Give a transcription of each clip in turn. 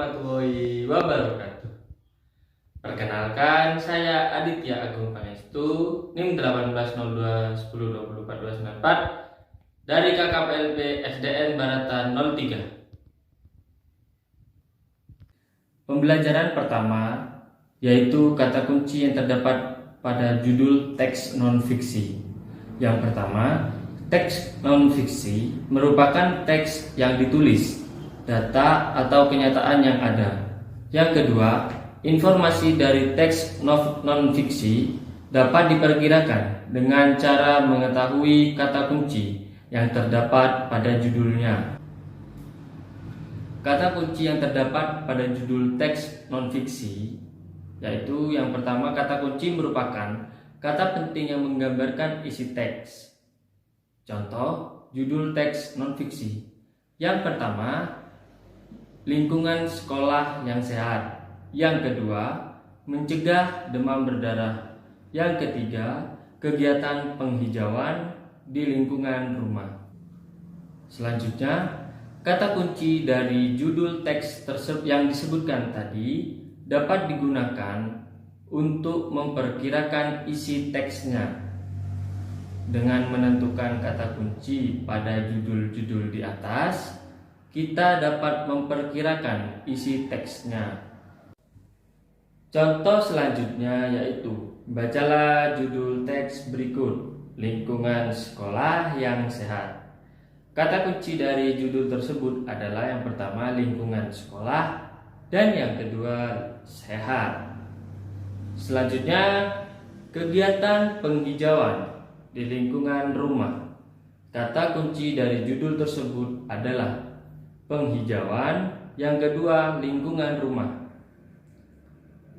warahmatullahi wabarakatuh. Perkenalkan, saya Aditya Agung Pangestu, NIM 180210242294 dari KKPLP SDN Barata 03. Pembelajaran pertama yaitu kata kunci yang terdapat pada judul teks non-fiksi. Yang pertama, teks non-fiksi merupakan teks yang ditulis, data atau kenyataan yang ada. Yang kedua, informasi dari teks non-fiksi dapat diperkirakan dengan cara mengetahui kata kunci yang terdapat pada judulnya. Kata kunci yang terdapat pada judul teks non-fiksi yaitu yang pertama, kata kunci merupakan kata penting yang menggambarkan isi teks. Contoh judul teks non-fiksi. Yang pertama, lingkungan sekolah yang sehat. Yang kedua, mencegah demam berdarah. Yang ketiga, kegiatan penghijauan di lingkungan rumah. Selanjutnya, kata kunci dari judul teks tersebut yang disebutkan tadi dapat digunakan untuk memperkirakan isi teksnya. Dengan menentukan kata kunci pada judul-judul di atas, kita dapat memperkirakan isi teksnya. Contoh selanjutnya yaitu, bacalah judul teks berikut, lingkungan sekolah yang sehat. Kata kunci dari judul tersebut adalah yang pertama, lingkungan sekolah, dan yang kedua, sehat. Selanjutnya, kegiatan penghijauan di lingkungan rumah. Kata kunci dari judul tersebut adalah penghijauan, yang kedua, lingkungan rumah.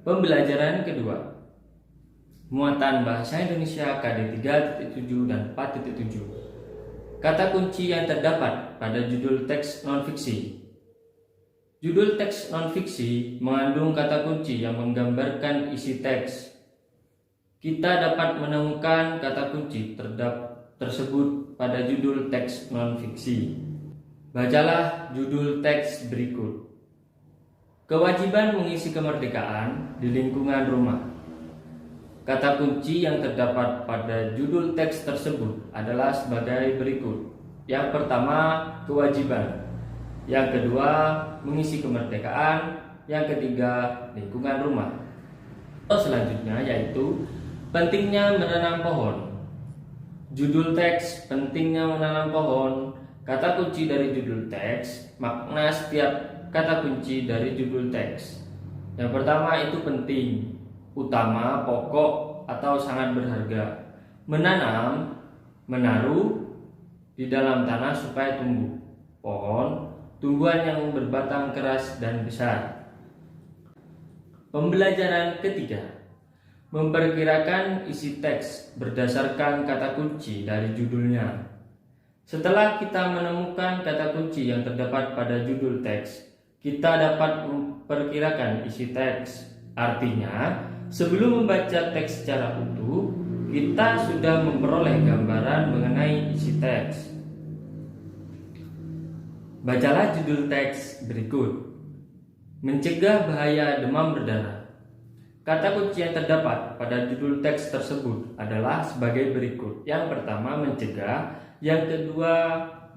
Pembelajaran kedua, muatan bahasa Indonesia KD 3.7 dan 4.7. Kata kunci yang terdapat pada judul teks non-fiksi. Judul teks non-fiksi mengandung kata kunci yang menggambarkan isi teks. Kita dapat menemukan kata kunci tersebut pada judul teks non-fiksi. Bacalah judul teks berikut. Kewajiban mengisi kemerdekaan di lingkungan rumah. Kata kunci yang terdapat pada judul teks tersebut adalah sebagai berikut. Yang pertama, kewajiban. Yang kedua, mengisi kemerdekaan. Yang ketiga, lingkungan rumah. Selanjutnya yaitu pentingnya menanam pohon. Judul teks pentingnya menanam pohon. Kata kunci dari judul teks, makna setiap kata kunci dari judul teks. Yang pertama itu penting, utama, pokok, atau sangat berharga. Menanam, menaruh di dalam tanah supaya tumbuh. Pohon, tumbuhan yang berbatang keras dan besar. Pembelajaran ketiga, memperkirakan isi teks berdasarkan kata kunci dari judulnya. Setelah kita menemukan kata kunci yang terdapat pada judul teks, kita dapat memperkirakan isi teks. Artinya, sebelum membaca teks secara utuh, kita sudah memperoleh gambaran mengenai isi teks. Bacalah judul teks berikut. Mencegah bahaya demam berdarah. Kata kunci yang terdapat pada judul teks tersebut adalah sebagai berikut. Yang pertama, mencegah. Yang kedua,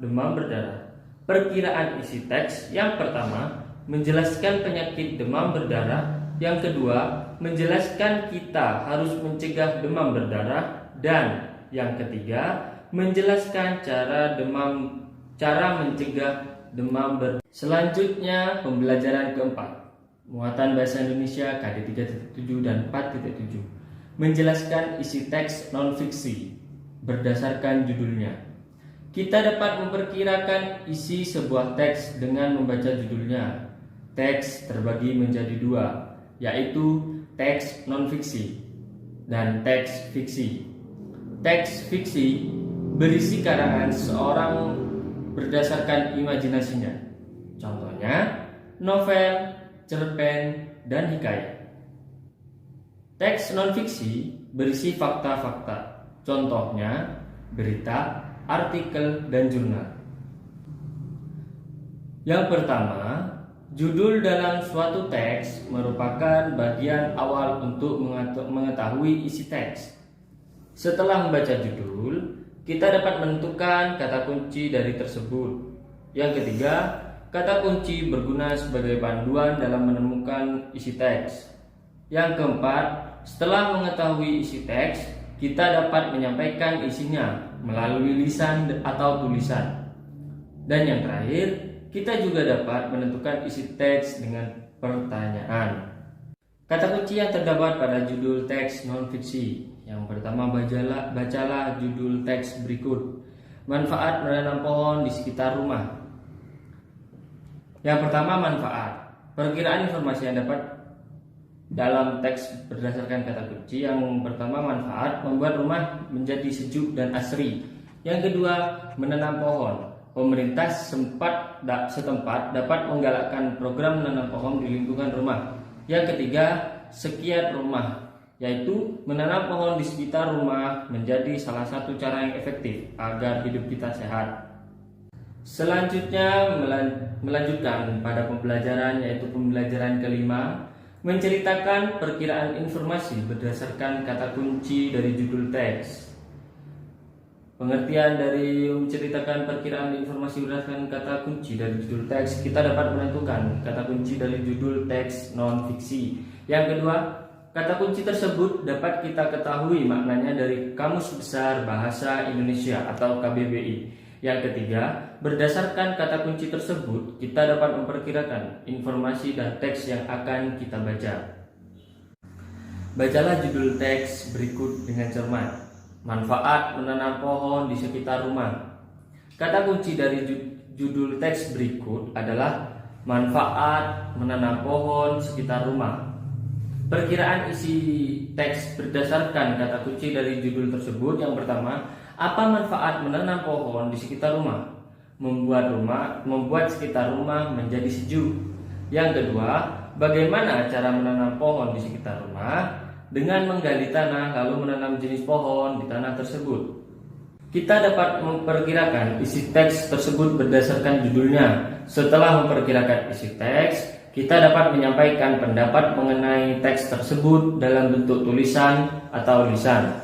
demam berdarah. Perkiraan isi teks. Yang pertama, menjelaskan penyakit demam berdarah. Yang kedua, menjelaskan kita harus mencegah demam berdarah. Dan yang ketiga, menjelaskan cara mencegah demam berdarah. Selanjutnya, pembelajaran keempat, muatan bahasa Indonesia KD 3.7 dan 4.7. Menjelaskan isi teks non-fiksi berdasarkan judulnya. Kita dapat memperkirakan isi sebuah teks dengan membaca judulnya. Teks terbagi menjadi dua, yaitu teks non-fiksi dan teks fiksi. Teks fiksi berisi karangan seseorang berdasarkan imajinasinya. Contohnya, novel, cerpen, dan hikayat. Teks non-fiksi berisi fakta-fakta. Contohnya, berita, artikel, dan jurnal. Yang pertama, Judul dalam suatu teks merupakan bagian awal untuk mengetahui isi teks. Setelah membaca judul, kita dapat menentukan kata kunci dari tersebut. Yang ketiga, kata kunci berguna sebagai panduan dalam menemukan isi teks. Yang keempat, setelah mengetahui isi teks, kita dapat menyampaikan isinya melalui lisan atau tulisan. Dan yang terakhir, kita juga dapat menentukan isi teks dengan pertanyaan. Kata kunci yang terdapat pada judul teks non-fiksi. Yang pertama, bacalah judul teks berikut. Manfaat menanam pohon di sekitar rumah. Yang pertama, manfaat. Perkiraan informasi yang dapat dalam teks berdasarkan kata kunci. Yang pertama, manfaat membuat rumah menjadi sejuk dan asri. Yang kedua, menanam pohon. Pemerintah setempat dapat menggalakkan program menanam pohon di lingkungan rumah. Yang ketiga, sekiat rumah, yaitu menanam pohon di sekitar rumah menjadi salah satu cara yang efektif agar hidup kita sehat. Selanjutnya melanjutkan pada pembelajaran, yaitu pembelajaran kelima, menceritakan perkiraan informasi berdasarkan kata kunci dari judul teks. Pengertian dari menceritakan perkiraan informasi berdasarkan kata kunci dari judul teks, kita dapat menentukan kata kunci dari judul teks non-fiksi. Yang kedua, kata kunci tersebut dapat kita ketahui maknanya dari Kamus Besar Bahasa Indonesia atau KBBI. Yang ketiga, berdasarkan kata kunci tersebut, kita dapat memperkirakan informasi dan teks yang akan kita baca. Bacalah judul teks berikut dengan cermat. Manfaat menanam pohon di sekitar rumah. Kata kunci dari judul teks berikut adalah manfaat menanam pohon di sekitar rumah. Perkiraan isi teks berdasarkan kata kunci dari judul tersebut. Yang pertama, apa manfaat menanam pohon di sekitar rumah? Membuat sekitar rumah menjadi sejuk. Yang kedua, bagaimana cara menanam pohon di sekitar rumah? Dengan menggali tanah lalu menanam jenis pohon di tanah tersebut. Kita dapat memperkirakan isi teks tersebut berdasarkan judulnya. Setelah memperkirakan isi teks, kita dapat menyampaikan pendapat mengenai teks tersebut dalam bentuk tulisan atau lisan.